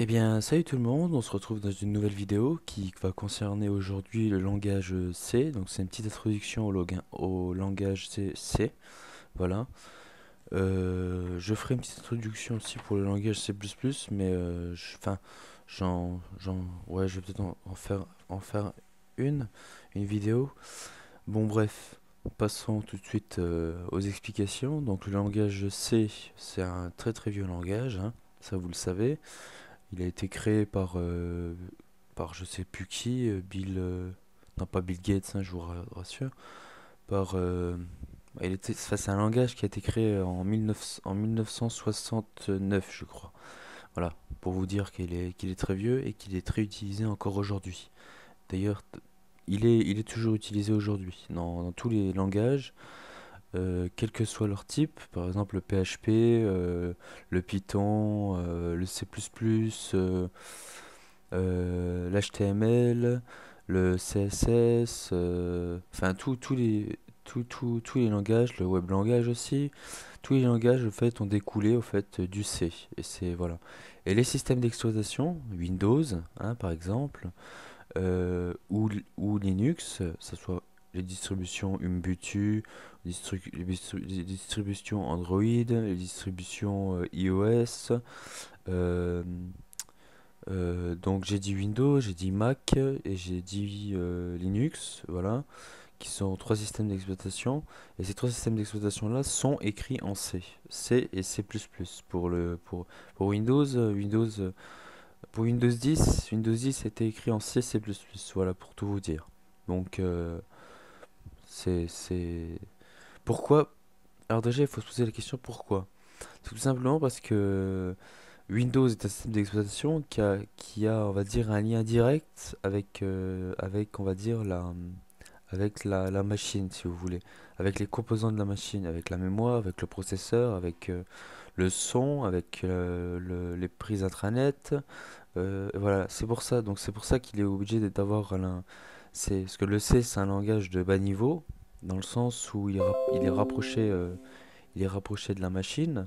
Eh bien, salut tout le monde, on se retrouve dans une nouvelle vidéo qui va concerner aujourd'hui le langage C. Donc c'est une petite introduction au langage C. Voilà. Je ferai une petite introduction aussi pour le langage C++, mais enfin, ouais, je vais peut-être en faire une vidéo. Bon, bref, passons tout de suite aux explications. Donc le langage C, c'est un très très vieux langage, hein, ça vous le savez. Il a été créé par je sais plus qui, non pas Bill Gates, hein, je vous rassure, par, enfin, c'est un langage qui a été créé en 1969, je crois. Voilà, pour vous dire qu'il est très vieux et qu'il est très utilisé encore aujourd'hui. D'ailleurs, il est toujours utilisé aujourd'hui dans tous les langages, quel que soit leur type, par exemple le PHP, le Python, le C++, l'HTML, le CSS, enfin tous les langages, le web langage aussi, tous les langages en fait ont découlé au fait du C. Et c'est voilà. Et les systèmes d'exploitation, Windows, hein, par exemple, ou Linux, ça soit les distributions Ubuntu, les distributions Android, les distributions iOS, euh, donc j'ai dit Windows, j'ai dit Mac et j'ai dit Linux, voilà, qui sont trois systèmes d'exploitation. Et ces trois systèmes d'exploitation-là sont écrits en C, C et C++. Pour Windows, pour Windows 10 était écrit en C, C++. Voilà, pour tout vous dire. Donc c'est pourquoi. Alors déjà, il faut se poser la question pourquoi. Tout simplement parce que Windows est un système d'exploitation qui a, on va dire, un lien direct avec, on va dire, la machine, si vous voulez, avec les composants de la machine, avec la mémoire, avec le processeur, avec le son, avec les prises intranet. Voilà, c'est pour ça. Donc c'est pour ça qu'il est obligé d'avoir c'est parce que le C, c'est un langage de bas niveau, dans le sens où il est rapproché de la machine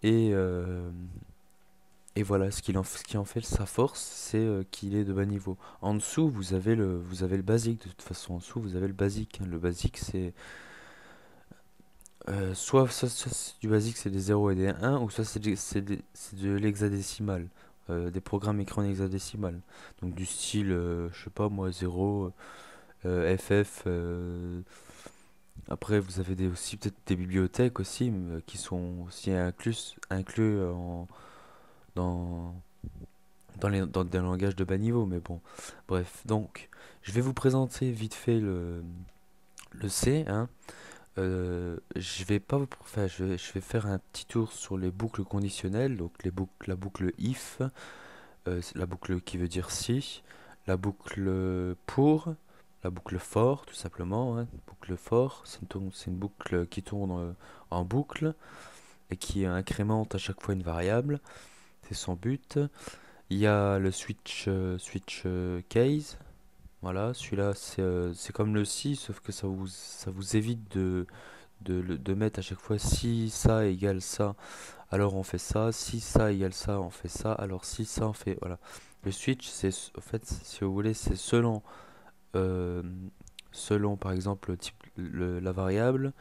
et voilà, ce qui en fait sa force, c'est qu'il est de bas niveau. En dessous, vous avez le basique. De toute façon, en dessous, vous avez le basique, hein. Le basique, c'est soit c'est du basique, c'est des zéros et des 1, ou soit c'est de l'hexadécimal, des programmes écrits en hexadécimal. Donc du style, je sais pas moi, 0, FF. Après, vous avez aussi peut-être des bibliothèques aussi, qui sont aussi inclus dans dans des langages de bas niveau, mais bon. Bref, donc, je vais vous présenter vite fait le C, hein. Je vais pas, enfin, je vais faire un petit tour sur les boucles conditionnelles, donc la boucle if, c'est la boucle qui veut dire si, la boucle pour, la boucle for, tout simplement, hein. Boucle for, c'est une boucle qui tourne en boucle et qui incrémente à chaque fois une variable, c'est son but. Il y a le switch case. Voilà, celui-là, c'est comme le si, sauf que ça vous évite de mettre à chaque fois si ça égale ça, alors on fait ça, si ça égale ça, on fait ça, alors si ça, on fait. Voilà. Le switch, en fait, si vous voulez, c'est euh, selon par exemple la variable,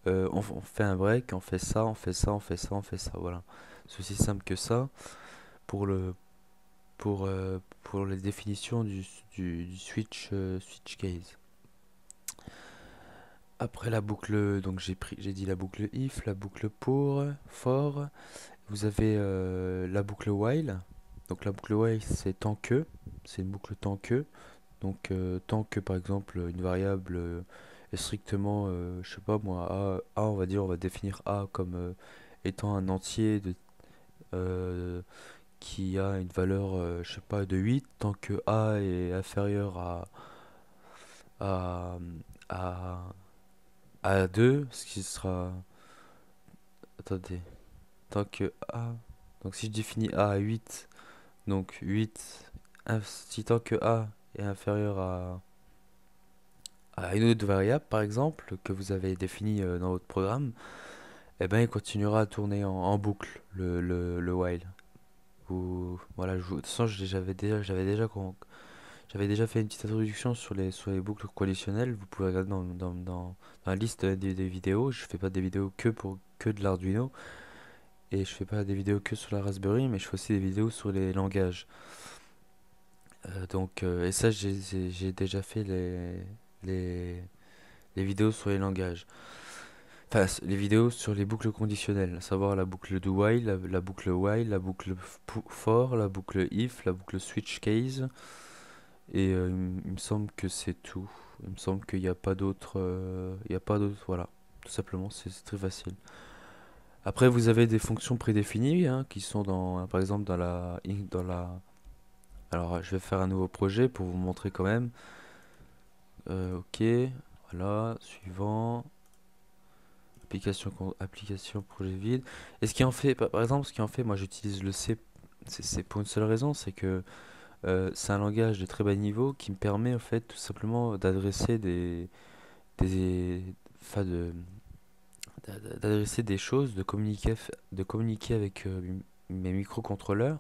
on fait un break, on fait ça, on fait ça, on fait ça, on fait ça. Voilà. C'est aussi simple que ça pour pour les définitions du switch case. Après la boucle, donc j'ai dit la boucle if, la boucle for. Vous avez la boucle while. Donc la boucle while, c'est une boucle tant que. Donc tant que par exemple une variable est strictement, je sais pas moi, on va dire, on va définir a comme étant un entier euh, qui a une valeur, je sais pas, de 8 tant que a est inférieur à, à, à 2, ce qui sera... Attendez, tant que a... Donc si je définis a à 8, donc 8, si tant que a est inférieur à une autre variable, par exemple, que vous avez définie dans votre programme, eh ben il continuera à tourner en boucle, le while. Voilà, de toute façon, j'avais déjà fait une petite introduction sur les boucles conditionnelles. Vous pouvez regarder dans la liste des vidéos. Je fais pas des vidéos que de l'Arduino. Et je fais pas des vidéos que sur la Raspberry, mais je fais aussi des vidéos sur les langages. Et ça, j'ai déjà fait les, les vidéos sur les langages. Enfin, les vidéos sur les boucles conditionnelles, à savoir la boucle do while, la boucle while, la boucle for, la boucle if, la boucle switch case. Et il me semble que c'est tout. Il me semble qu'il n'y a pas d'autre. Il y a pas d'autre. Voilà. Tout simplement, c'est très facile. Après, vous avez des fonctions prédéfinies hein, qui sont par exemple, dans la. Alors, je vais faire un nouveau projet pour vous montrer quand même. Ok, voilà, suivant. Application projet vide. Et ce qui en fait, par exemple, ce qui en fait, moi j'utilise le C, c'est pour une seule raison, c'est que c'est un langage de très bas niveau qui me permet en fait tout simplement d'adresser des, enfin, d'adresser des choses, de communiquer avec mes microcontrôleurs,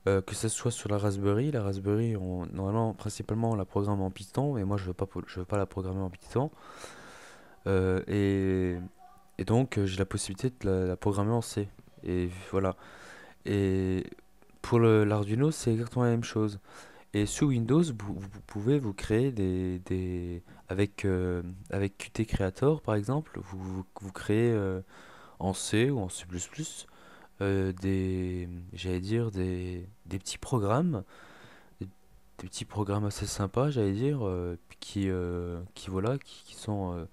que ce soit sur la Raspberry. La Raspberry, normalement, principalement, on la programme en Python, et moi je veux pas la programmer en Python. Euh, et, et donc j'ai la possibilité de la programmer en C. Et voilà. Et pour l'Arduino, c'est exactement la même chose. Et sous Windows, vous pouvez vous créer avec Qt Creator par exemple, vous créez en C ou en C++ j'allais dire des petits programmes, des petits programmes assez sympas, j'allais dire, qui voilà, qui sont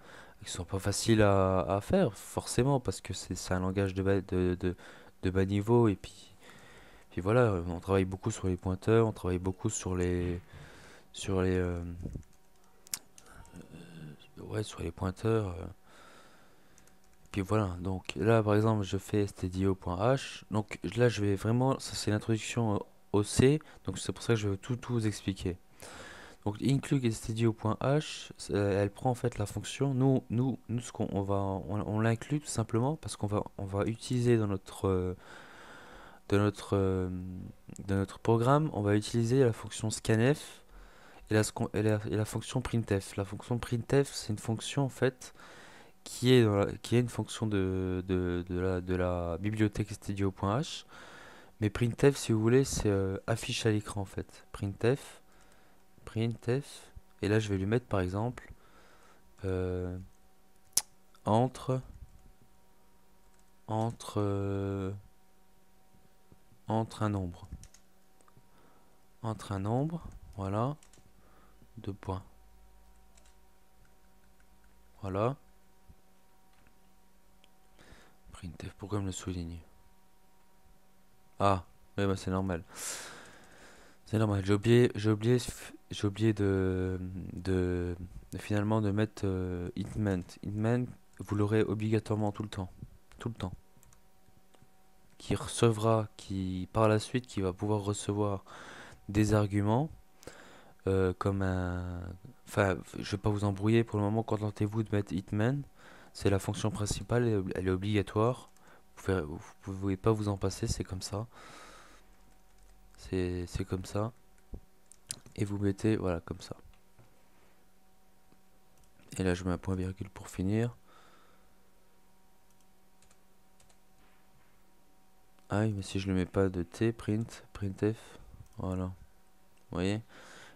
pas faciles à faire forcément parce que c'est un langage de bas niveau et puis voilà, on travaille beaucoup sur les pointeurs, on travaille beaucoup sur les ouais, sur les pointeurs. Puis voilà, donc là par exemple je fais stdio.h. Donc là je vais vraiment, ça c'est l'introduction au C, donc c'est pour ça que je vais tout vous expliquer. Donc include stdio.h, elle prend en fait la fonction. Nous ce qu'on on l'inclut tout simplement parce on va utiliser dans notre, euh, dans notre programme, on va utiliser la fonction scanf et la fonction printf. La fonction printf, c'est une fonction en fait qui est une fonction de la bibliothèque studio.h. Mais printf, si vous voulez, c'est affiche à l'écran en fait. Printf. Et là, je vais lui mettre par exemple euh, entre, entre, euh, entre un nombre. Entre un nombre, voilà, deux points. Voilà. Printf, pourquoi me le souligne? Ah, oui, bah c'est normal. C'est normal, j'ai oublié de finalement de mettre hitment. Hitment, vous l'aurez obligatoirement tout le temps. Tout le temps. Qui par la suite, qui va pouvoir recevoir des arguments comme un. Enfin, je vais pas vous embrouiller pour le moment, contentez-vous de mettre hitman. C'est la fonction principale, elle est obligatoire. Vous pouvez pas vous en passer, c'est comme ça. C'est comme ça. Et vous mettez, voilà, comme ça. Et là, je mets un point virgule pour finir. Ah oui, mais si je ne mets pas de T, printf, voilà. Vous voyez?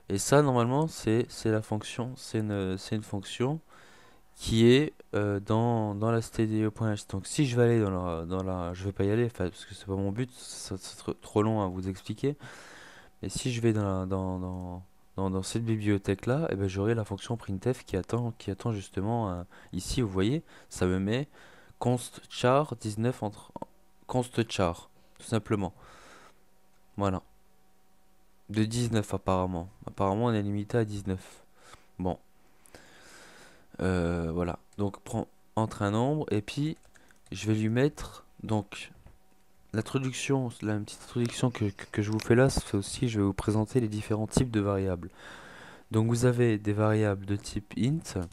Et ça, normalement, c'est la fonction, c'est une fonction qui est dans la stdio.h. Donc si je vais aller je vais pas y aller, enfin, parce que c'est pas mon but, c'est trop long à vous expliquer. Mais si je vais dans cette bibliothèque-là, eh ben, j'aurai la fonction printf qui attend justement ici, vous voyez, ça me met const char 19 const char, tout simplement. Voilà. De 19 apparemment. Apparemment on est limité à 19. Bon. Voilà. Donc prends entre un nombre et puis je vais lui mettre donc l'introduction, la petite introduction que je vous fais là, c'est aussi je vais vous présenter les différents types de variables. Donc vous avez des variables de type int.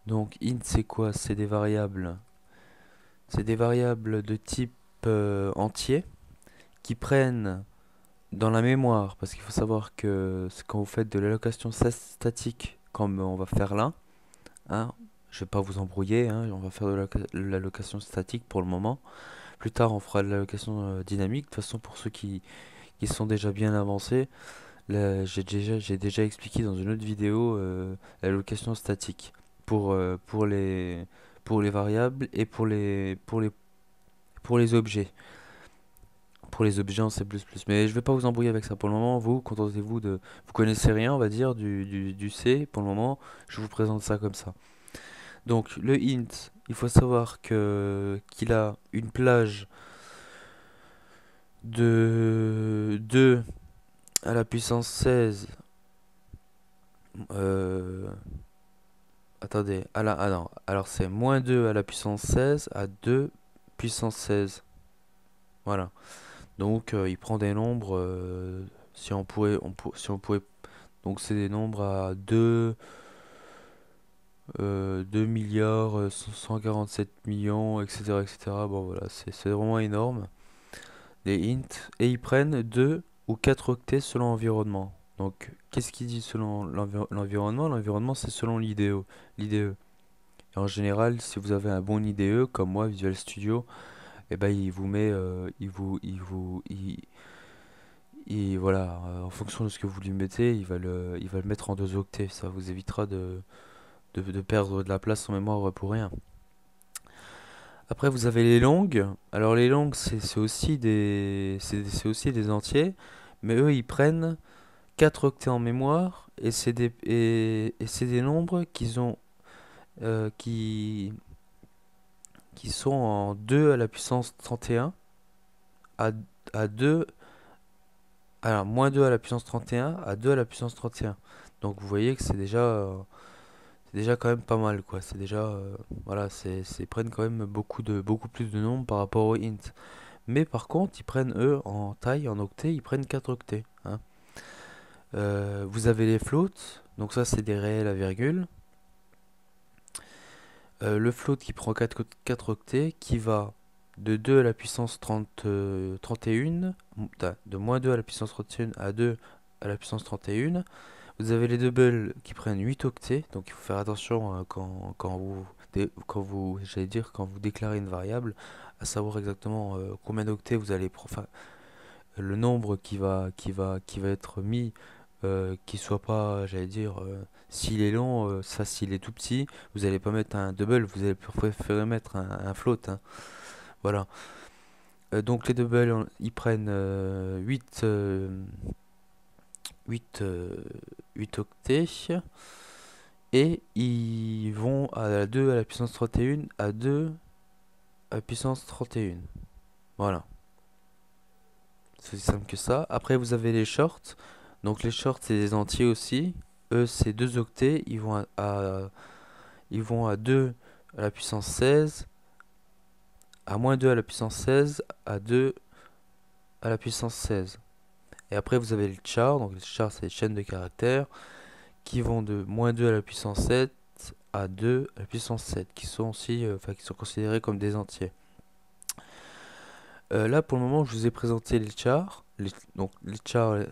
Donc int c'est quoi? C'est des variables de type entier qui prennent dans la mémoire, parce qu'il faut savoir que quand vous faites de l'allocation statique, comme on va faire là, hein, je vais pas vous embrouiller, hein, on va faire de l'allocation statique pour le moment. Plus tard, on fera de l'allocation dynamique. De toute façon, pour ceux qui sont déjà bien avancés, là, j'ai déjà expliqué dans une autre vidéo l'allocation statique pour, euh, pour les, pour les variables et pour les objets. Pour les objets en C++. Mais je vais pas vous embrouiller avec ça pour le moment. Vous, contentez-vous de... Vous connaissez rien, on va dire, du C. Pour le moment, je vous présente ça comme ça. Donc, le int, il faut savoir que qu'il a une plage de 2 à la puissance 16. Euh, attendez, ah non, alors c'est moins 2 à la puissance 16 à 2 puissance 16. Voilà. Donc, il prend des nombres, si on pourrait, si on pouvait. Donc c'est des nombres à 2 milliards 147 millions, etc., etc. Bon voilà, c'est vraiment énorme. Les int. Et ils prennent 2 ou 4 octets selon l'environnement. Donc qu'est-ce qu'il dit selon l'environnement? L'environnement c'est selon l'IDE. L'IDE. Et en général, si vous avez un bon IDE, comme moi, Visual Studio, et ben il vous met, voilà, en fonction de ce que vous lui mettez, il va le mettre en 2 octets. Ça vous évitera de perdre de la place en mémoire pour rien. Après, vous avez les longues. Alors, les longues, c'est aussi c'est aussi des entiers, mais eux, ils prennent 4 octets en mémoire, et c'est des nombres qu'ils ont, euh, qui, qui sont en 2 à la puissance 31, à, à 2, alors, moins 2 à la puissance 31, à 2 à la puissance 31. Donc, vous voyez que c'est déjà quand même pas mal, quoi. C'est déjà, voilà, ils prennent quand même beaucoup plus de nombres par rapport aux int. Mais par contre, ils prennent eux en taille, en octets, ils prennent 4 octets, hein. Vous avez les floats, donc ça c'est des réels à virgule. Le float qui prend 4 octets, qui va de 2 à la puissance 31, de moins 2 à la puissance 31 à 2 à la puissance 31. Vous avez les doubles qui prennent 8 octets, donc il faut faire attention j'allais dire, quand vous déclarez une variable, à savoir exactement combien d'octets vous allez, enfin, le nombre qui va être mis, qui soit pas, j'allais dire, s'il est long, ça, s'il est tout petit, vous allez pas mettre un double, vous allez préférer mettre un float, hein. Voilà. Donc les doubles, ils prennent 8, 8 octets. Et ils vont à la 2 à la puissance 31 à 2 à la puissance 31. Voilà. C'est aussi simple que ça. Après, vous avez les shorts. Donc les shorts, c'est des entiers aussi. Eux, c'est 2 octets. Ils vont à 2 à la puissance 16, à moins 2 à la puissance 16, à 2 à la puissance 16. Et après, vous avez le char. Donc les chars, c'est les chaînes de caractères qui vont de moins 2 à la puissance 7 à 2 à la puissance 7, qui sont aussi, enfin, qui sont considérés comme des entiers. Là, pour le moment, je vous ai présenté les chars. Donc, les chars,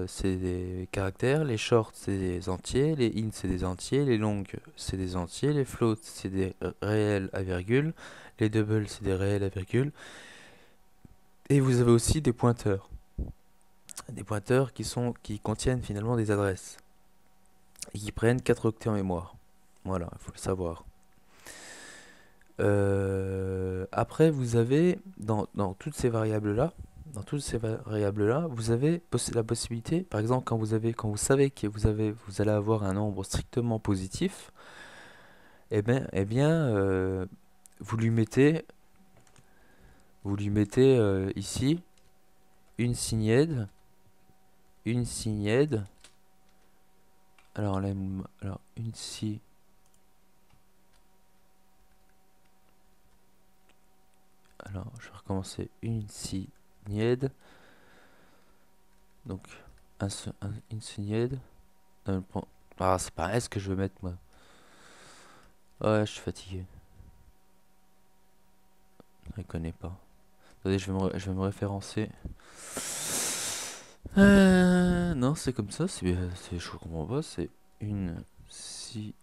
c'est des caractères. Les shorts, c'est des entiers. Les int, c'est des entiers. Les longs, c'est des entiers. Les floats, c'est des réels à virgule. Les doubles, c'est des réels à virgule. Et vous avez aussi des pointeurs. Des pointeurs qui contiennent finalement des adresses. Et qui prennent 4 octets en mémoire. Voilà, il faut le savoir. Après, vous avez dans toutes ces variables-là, vous avez la possibilité, par exemple, quand vous savez que vous allez avoir un nombre strictement positif, vous lui mettez, ici une signède, une signède. Alors là, alors une si. Alors, je vais recommencer une signède. Donc, une signède. Ah, c'est pas S que je veux mettre, moi. Ouais, je suis fatigué. Je ne connais pas. Attendez, je vais me référencer. Non, c'est comme ça, je comprends pas, c'est une, si,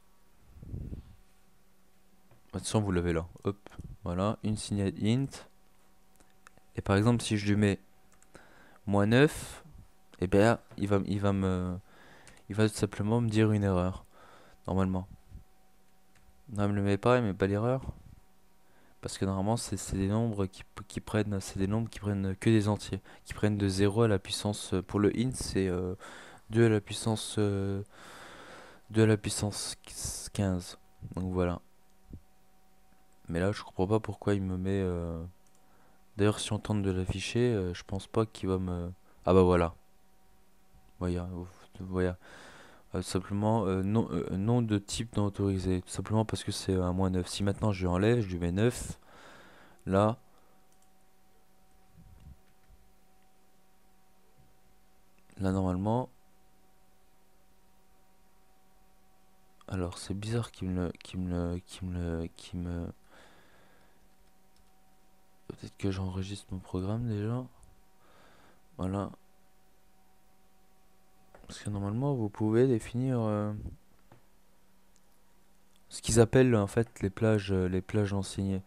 attention, vous l'avez là, hop, voilà, une signale int, et par exemple, si je lui mets -9, et bien, il va tout simplement me dire une erreur, normalement. Non, il me le met pas, il met pas l'erreur, parce que normalement, c'est des nombres qui prennent, c'est des nombres qui prennent que des entiers, qui prennent de 0 à la puissance, pour le int, c'est 2 à la puissance, 2 à la puissance 15. Donc voilà. Mais là, je comprends pas pourquoi il me met. D'ailleurs, si on tente de l'afficher, je pense pas qu'il va me. Ah bah voilà. Voilà. Voilà. Simplement, nom de type non autorisé. Tout simplement parce que c'est un -9. Si maintenant je lui enlève, je lui mets 9. Là. Là, normalement. Alors, c'est bizarre Peut-être que j'enregistre mon programme déjà. Voilà. Parce que normalement, vous pouvez définir ce qu'ils appellent en fait les plages enseignées.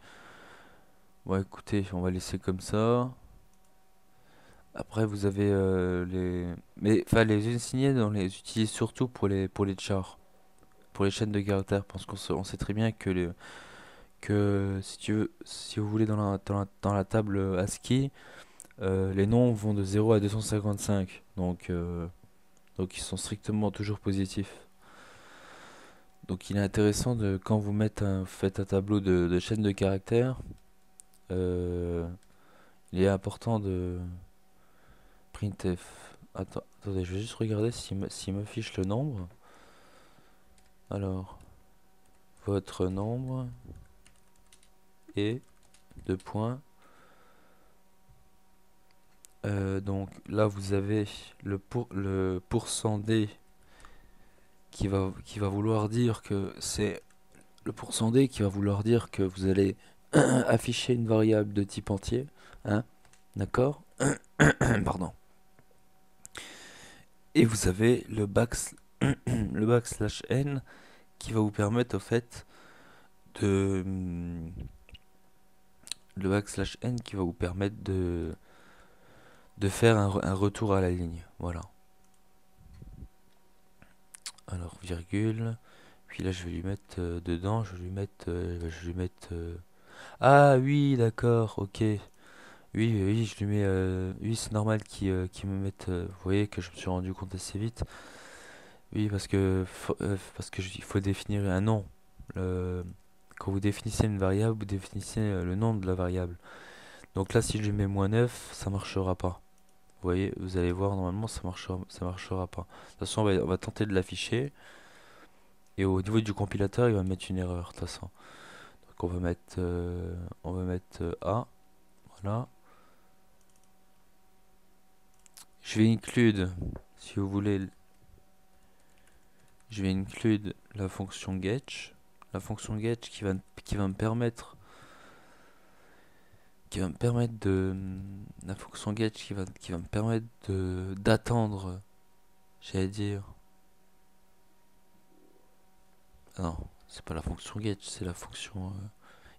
Bon, écoutez, on va laisser comme ça. Après, vous avez mais enfin, les enseignées, on les utilise surtout pour les chars, pour les chaînes de caractères, parce on sait très bien que si vous voulez dans la table ASCII, les noms vont de 0 à 255. Donc ils sont strictement toujours positifs. Donc il est intéressant de quand faites un tableau de chaîne de caractères, euh, il est important de printf. Attendez, je vais juste regarder s'il m'affiche le nombre. Alors, votre nombre est deux points. Donc là, vous avez le pourcent D qui va vouloir dire que c'est le pourcent D qui va vouloir dire que vous allez afficher une variable de type entier. Hein, d'accord? Pardon. Et vous avez le backslash n qui va vous permettre au fait de le backslash n qui va vous permettre de faire un retour à la ligne. Voilà. Alors virgule. Puis là je vais lui mettre dedans. Je vais lui mettre. Ah oui, d'accord. Ok. Oui, je lui mets. Oui, c'est normal qu'il me mette. Vous voyez que je me suis rendu compte assez vite. Oui, parce que il faut définir un nom. Le- Quand vous définissez une variable, vous définissez le nom de la variable. Donc là, si je lui mets -9, ça marchera pas. Vous voyez, vous allez voir, normalement, ça marchera pas. De toute façon, on va tenter de l'afficher. Et au niveau du compilateur, il va mettre une erreur, de toute façon. Donc on va mettre A. Voilà. Je vais include, si vous voulez, je vais include la fonction getch. La fonction getch qui va me permettre de la fonction get qui va me permettre de d'attendre, j'allais dire, ah non, c'est pas la fonction get, c'est la fonction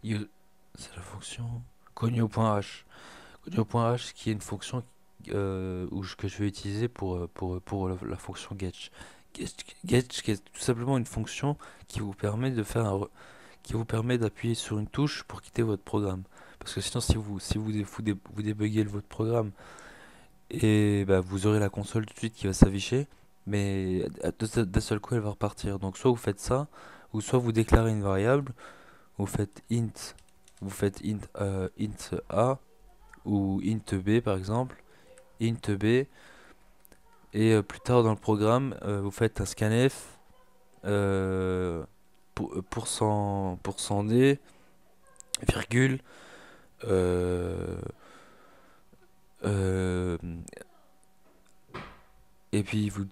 c'est la fonction cogno.h. Cogno.h qui est une fonction que je vais utiliser pour la fonction get. Get qui est tout simplement une fonction qui vous permet de faire qui vous permet d'appuyer sur une touche pour quitter votre programme. Parce que sinon, vous débuguez votre programme, et bah, vous aurez la console tout de suite qui va s'afficher, mais d'un seul coup elle va repartir. Donc soit vous faites ça, ou soit vous déclarez une variable, vous faites int a ou int b par exemple, int b, et plus tard dans le programme vous faites un scanf pourcent d virgule euh, euh, et puis vous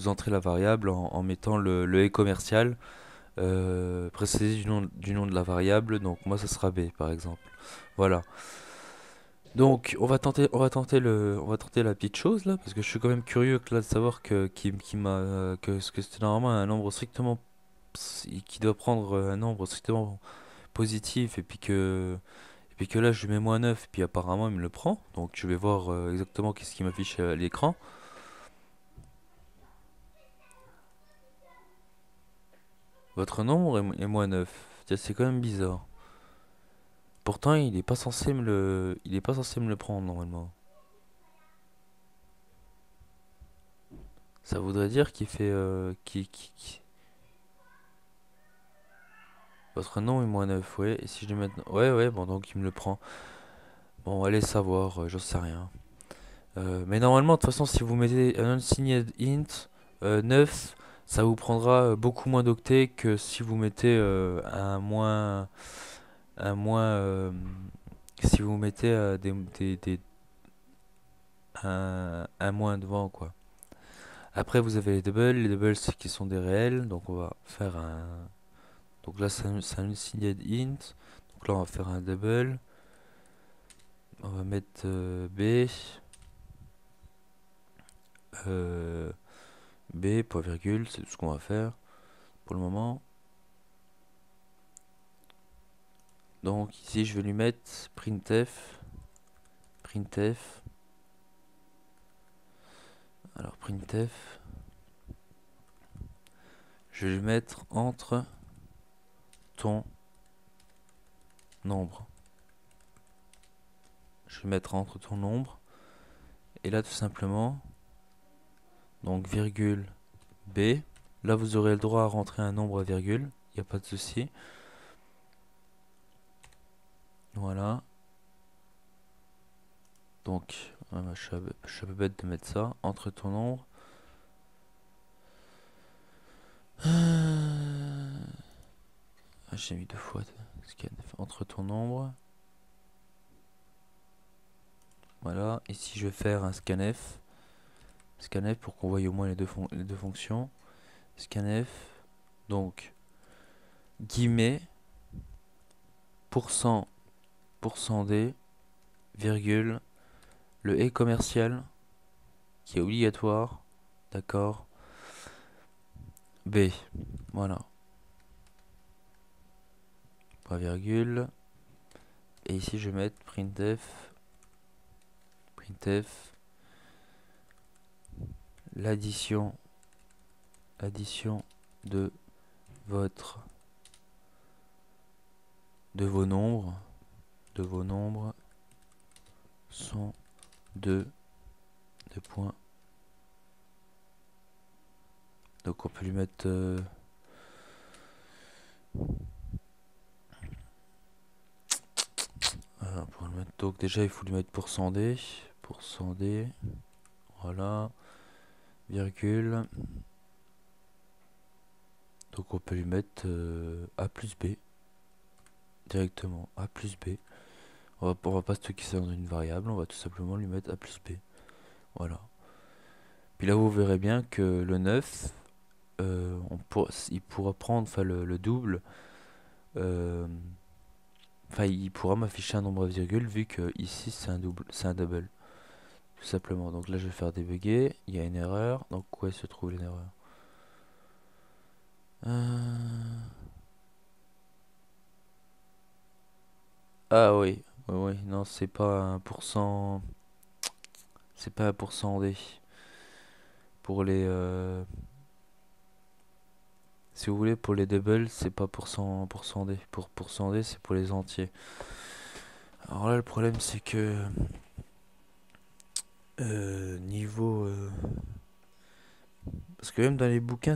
entrez la variable en mettant le et commercial précédé du nom de la variable. Donc moi ça sera B par exemple. Voilà. Donc, on va tenter la petite chose là, parce que je suis quand même curieux là, de savoir que c'est normalement un nombre strictement, qui doit prendre un nombre strictement positif, et puis que là je lui mets -9, et puis apparemment il me le prend. Donc, je vais voir exactement qu'est-ce qui m'affiche à l'écran. Votre nombre est -9. Tiens, c'est quand même bizarre. Pourtant, il est pas censé me le prendre normalement. Ça voudrait dire qu'il fait, votre nom est -9, ouais. Et si je lui mets, ouais, ouais, bon, donc il me le prend. Bon, allez savoir, j'en sais rien. Mais normalement, de toute façon, si vous mettez un unsigned int 9, ça vous prendra beaucoup moins d'octets que si vous mettez un moins, si vous mettez un moins devant, quoi. Après, vous avez les doubles qui sont des réels, donc on va faire un, donc là c'est un unsigned int, donc là on va faire un double, on va mettre b, euh, b, point virgule, c'est tout ce qu'on va faire pour le moment. Donc ici je vais lui mettre printf, alors printf, je vais lui mettre entre ton nombre. Je vais mettre entre ton nombre, et là tout simplement, donc virgule b, là vous aurez le droit à rentrer un nombre à virgule, il n'y a pas de souci. Voilà. Donc, je suis un peu bête de mettre ça. Entre ton nombre. Ah, j'ai mis deux fois scanf. Entre ton nombre. Voilà. Ici, je vais faire un scanf. Scanf pour qu'on voie au moins les deux fonctions. Scanf. Donc, guillemets, pourcent, %d, virgule, le et commercial, qui est obligatoire. D'accord. B. Voilà. Point virgule. Et ici, je vais mettre printf. Printf. L'addition de votre de vos nombres sont de points. Donc on peut lui mettre pour le mettre, donc déjà il faut lui mettre %d, voilà, virgule. Donc on peut lui mettre a plus b directement, a plus b. On va pas stocker ça dans une variable, on va tout simplement lui mettre a plus b. Voilà. Puis là vous verrez bien que le 9, il pourra prendre, enfin le double, enfin il pourra m'afficher un nombre à virgule vu que ici c'est un double, tout simplement. Donc là je vais faire débugger, il y a une erreur, donc où se trouve l'erreur? Ah oui, oui, oui, non c'est pas un pourcent, c'est pas un pourcent D. Pour les, si vous voulez, pour les doubles, c'est pas pourcent D. Pour pourcent D, c'est pour les entiers. Alors là, le problème, c'est que niveau, parce que même dans les bouquins,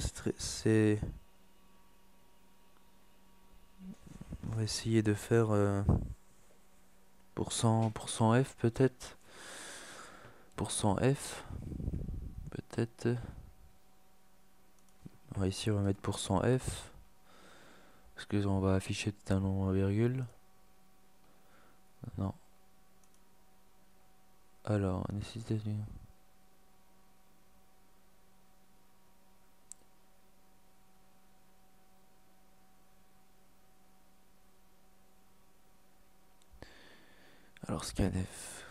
on va essayer de faire pourcent F peut-être, pourcent F peut-être. Ici, on va mettre pourcent F parce que on va afficher tout un nombre virgule. Non. Alors, nécessité. Alors, scanf.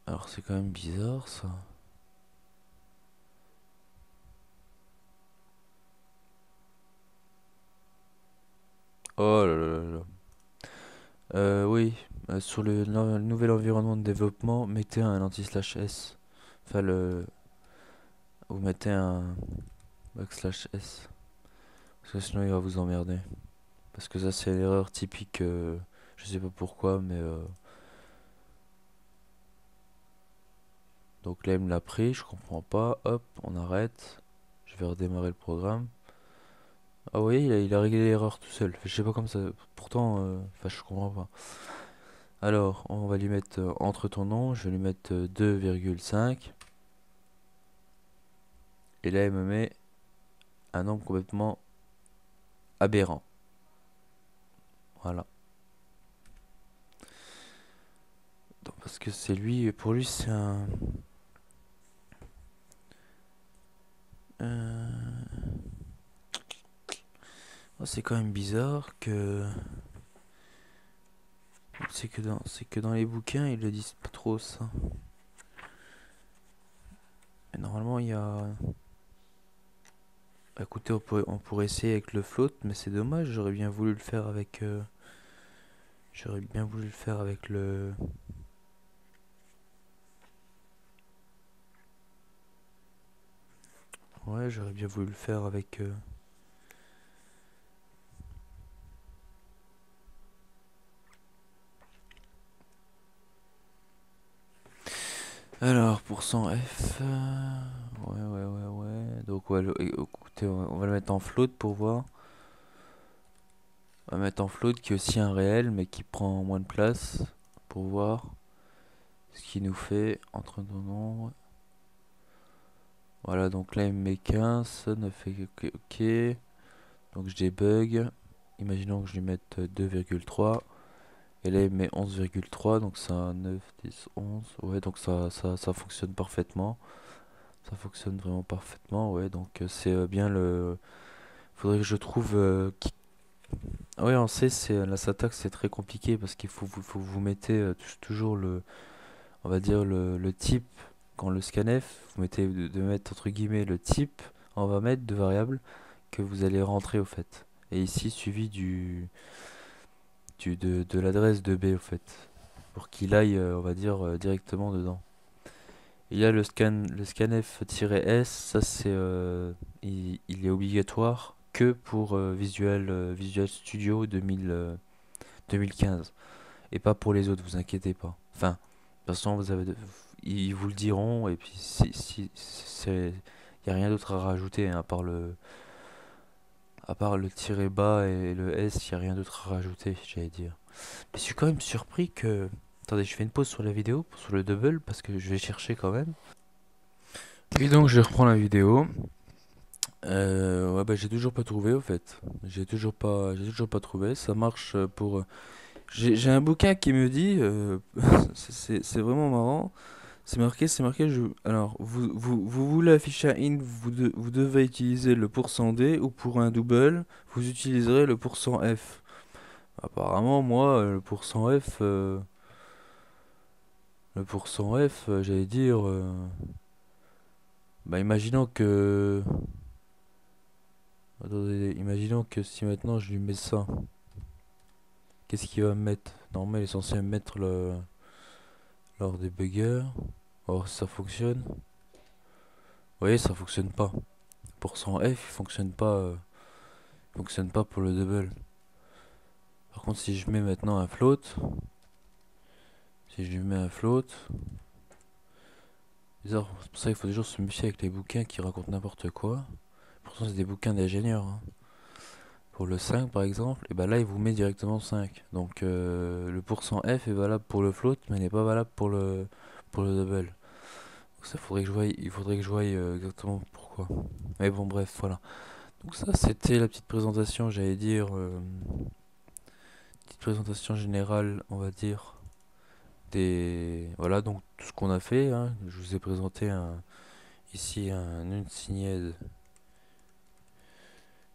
Alors, c'est quand même bizarre ça. Oh là là là là. Oui, sur le nouvel environnement de développement, mettez un anti-slash S. Enfin, vous mettez un backslash S. Parce que sinon, il va vous emmerder. Parce que ça, c'est l'erreur typique. Je sais pas pourquoi, mais. Donc là, il me l'a pris, je comprends pas. Hop, on arrête. Je vais redémarrer le programme. Ah oui, il a réglé l'erreur tout seul. Je sais pas comme ça. Pourtant, enfin, je comprends pas. Alors, on va lui mettre entre ton nom, je vais lui mettre 2,5. Et là, il me met un nombre complètement aberrant. Voilà. Donc, parce que c'est lui, pour lui, c'est un. Oh, c'est quand même bizarre que. C'est que dans les bouquins, ils le disent pas trop ça. Et normalement, il y a. Écoutez, on pourrait essayer avec le float, mais c'est dommage, j'aurais bien voulu le faire avec. J'aurais bien voulu le faire avec le. Ouais, j'aurais bien voulu le faire avec. Alors, pourcent F. Ouais, ouais, ouais, ouais. Donc, ouais, écoutez, on va le mettre en float pour voir. On va mettre en float qui est aussi un réel, mais qui prend moins de place. Pour voir ce qu'il nous fait entre nos nombres. Voilà, donc là, il me met 15. Ça ne fait que OK. Donc, je débug. Imaginons que je lui mette 2,3. Et là, il met 11,3. Donc, c'est un 9, 10, 11. Ouais, donc ça fonctionne parfaitement. Ça fonctionne vraiment parfaitement, ouais. Donc c'est bien le. Faudrait que je trouve. Ouais, on sait, la syntaxe c'est très compliqué parce qu'il faut que vous mettez toujours le, on va dire le type quand le scanf. Vous mettez de mettre entre guillemets le type. On va mettre de variable que vous allez rentrer au fait. Et ici suivi de l'adresse de B au fait, pour qu'il aille, on va dire directement dedans. Il y a le scanf-s, ça c'est, il est obligatoire que pour Visual Studio 2015 et pas pour les autres, vous inquiétez pas. Enfin, de toute façon, ils vous le diront et puis si c'est, il y a rien d'autre à rajouter hein, à part le tiret bas et le S, il y a rien d'autre à rajouter, j'allais dire. Mais je suis quand même surpris que. Attendez, je fais une pause sur la vidéo, sur le double, parce que je vais chercher quand même. Et donc je reprends la vidéo. Ouais, bah j'ai toujours pas trouvé au fait. J'ai toujours pas trouvé. Ça marche pour. J'ai un bouquin qui me dit. C'est vraiment marrant. C'est marqué. Alors, vous voulez afficher un int, vous devez utiliser le pourcent %d ou pour un double, vous utiliserez le pourcent %f. Apparemment, moi, le pourcent %f, j'allais dire. Bah, imaginons que. Attendez, imaginons que si maintenant je lui mets ça, qu'est-ce qu'il va me mettre? Normalement, il est censé me mettre lors des buggers. Oh, ça fonctionne. Vous voyez, ça fonctionne pas. Pourcent F, il fonctionne pas pour le double. Par contre, si je mets maintenant un float, si je lui mets un float, bizarre, c'est pour ça qu'il faut toujours se méfier avec les bouquins qui racontent n'importe quoi. Pourtant, c'est des bouquins d'ingénieurs, hein. Pour le 5 par exemple, et ben là il vous met directement 5. Donc le pourcent F est valable pour le float, mais n'est pas valable pour le double. Donc ça il faudrait que je voie exactement pourquoi. Mais bon bref, voilà. Donc ça c'était la petite présentation, j'allais dire, petite présentation générale, on va dire, voilà donc tout ce qu'on a fait, hein. Je vous ai présenté ici une signed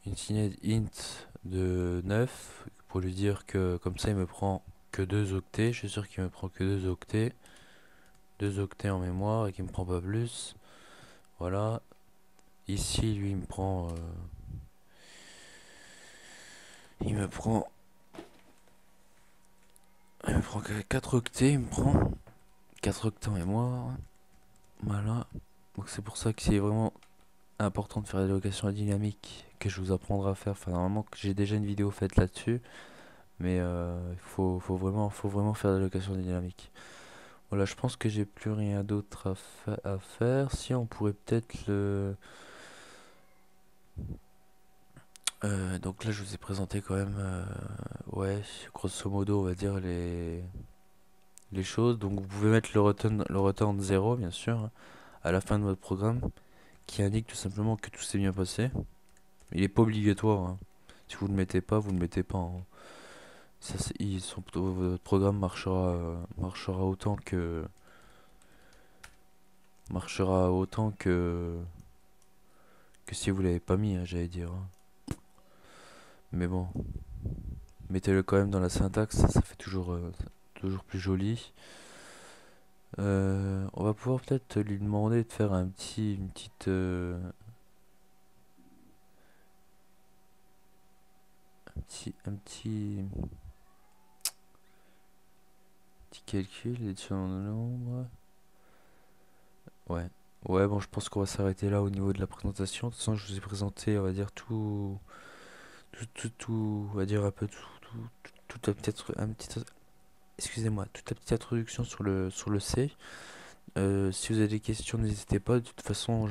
int de 9 pour lui dire que comme ça il me prend que 2 octets. Je suis sûr qu'il me prend que 2 octets. 2 octets en mémoire et qu'il me prend pas plus. Voilà. Ici, lui, il me prend, il me prend que 4 octets. Il me prend 4 octets en mémoire. Voilà. Donc c'est pour ça que c'est vraiment important de faire des locations dynamiques que je vous apprendrai à faire. Enfin, normalement, j'ai déjà une vidéo faite là-dessus. Mais faut vraiment faire des locations dynamiques. Voilà, je pense que j'ai plus rien d'autre à faire. Si, on pourrait peut-être le... donc là, je vous ai présenté quand même, ouais, grosso modo, on va dire les choses. Donc vous pouvez mettre le return 0, bien sûr, hein, à la fin de votre programme, qui indique tout simplement que tout s'est bien passé. Il n'est pas obligatoire, hein. Si vous ne le mettez pas, vous ne le mettez pas, hein. Ça, votre programme marchera autant que si vous l'avez pas mis, hein, j'allais dire, hein. Mais bon, mettez-le quand même dans la syntaxe, ça fait toujours plus joli. On va pouvoir peut-être lui demander de faire une petite, petit calcul, édition de nombre. Ouais. Ouais, bon, je pense qu'on va s'arrêter là au niveau de la présentation. De toute façon, je vous ai présenté, on va dire, on va dire un peu tout excusez-moi, toute la petite introduction sur le C. Si vous avez des questions, n'hésitez pas. De toute façon,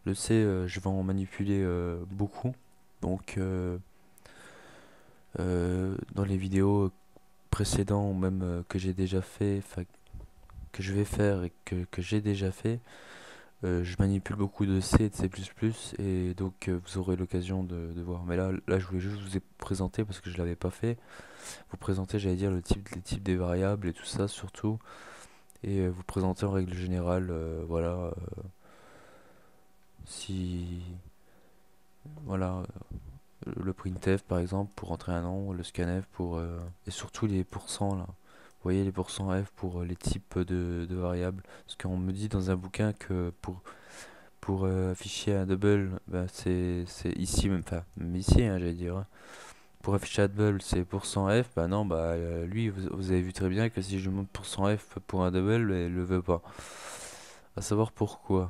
le C, je vais en manipuler beaucoup. Donc, dans les vidéos précédentes, ou même que j'ai déjà fait, enfin, que je vais faire et que j'ai déjà fait, je manipule beaucoup de C et de C++, et donc vous aurez l'occasion de voir. Mais là, je voulais juste vous présenter parce que je l'avais pas fait. Vous présenter, j'allais dire, les types des variables et tout ça surtout, et vous présenter en règle générale, voilà, si, voilà, le printf par exemple pour entrer un nombre, le scanf pour, et surtout les pourcents là. Vous voyez les pourcents %f pour les types de variables. Parce qu'on me dit dans un bouquin que pour afficher un double, bah, c'est ici, même ici, hein, j'allais dire, hein. Pour afficher un double, c'est %f. Bah non, bah lui, vous avez vu très bien que si je monte %f pour un double, il le veut pas. À savoir pourquoi.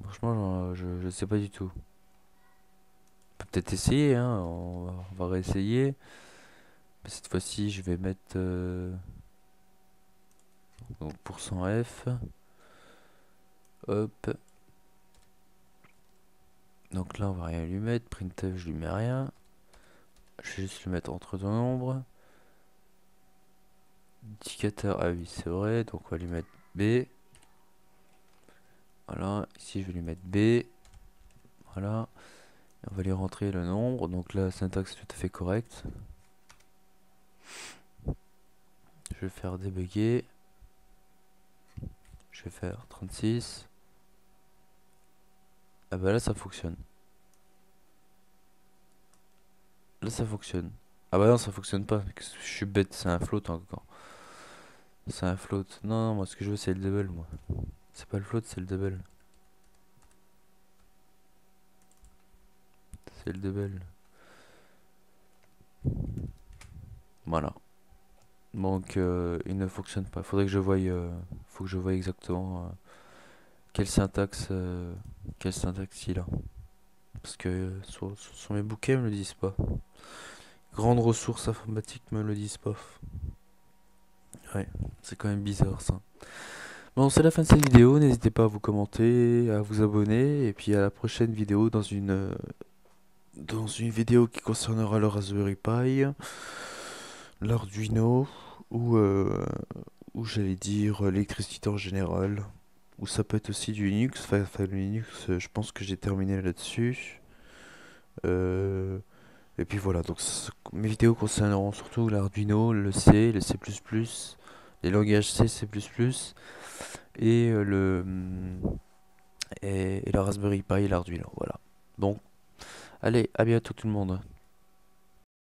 Franchement, je sais pas du tout. On peut peut-être essayer, hein, on va réessayer. Mais cette fois-ci, je vais mettre donc %f. Hop. Donc là, on va rien lui mettre. Printf, je lui mets rien. Je vais juste le mettre entre deux nombres. Indicateur, ah oui, c'est vrai. Donc on va lui mettre B. Voilà. Ici, je vais lui mettre B. Voilà. Et on va lui rentrer le nombre. Donc là, syntaxe est tout à fait correcte. Je vais faire débugger. Je vais faire 36. Ah bah là, ça fonctionne. Là, ça fonctionne. Ah bah non, ça fonctionne pas. Je suis bête, c'est un float encore. C'est un float. Non, non, moi ce que je veux c'est le double, moi. C'est pas le float, c'est le double. C'est le double. Voilà. Donc il ne fonctionne pas. Faut que je voie exactement quelle syntaxe il a. Parce que sur mes bouquets me le disent pas. Grandes ressources informatiques me le disent pas. Ouais, c'est quand même bizarre ça. Bon, c'est la fin de cette vidéo. N'hésitez pas à vous commenter, à vous abonner, et puis à la prochaine vidéo dans une vidéo qui concernera le Raspberry Pi, l'Arduino, ou j'allais dire l'électricité en général, ou ça peut être aussi du Linux. Enfin, le Linux, je pense que j'ai terminé là-dessus. Et puis voilà, donc mes vidéos concerneront surtout l'Arduino, le C, le C++, les langages C, C++, et et le Raspberry Pi et l'Arduino. Voilà. Donc, allez, à bientôt tout le monde.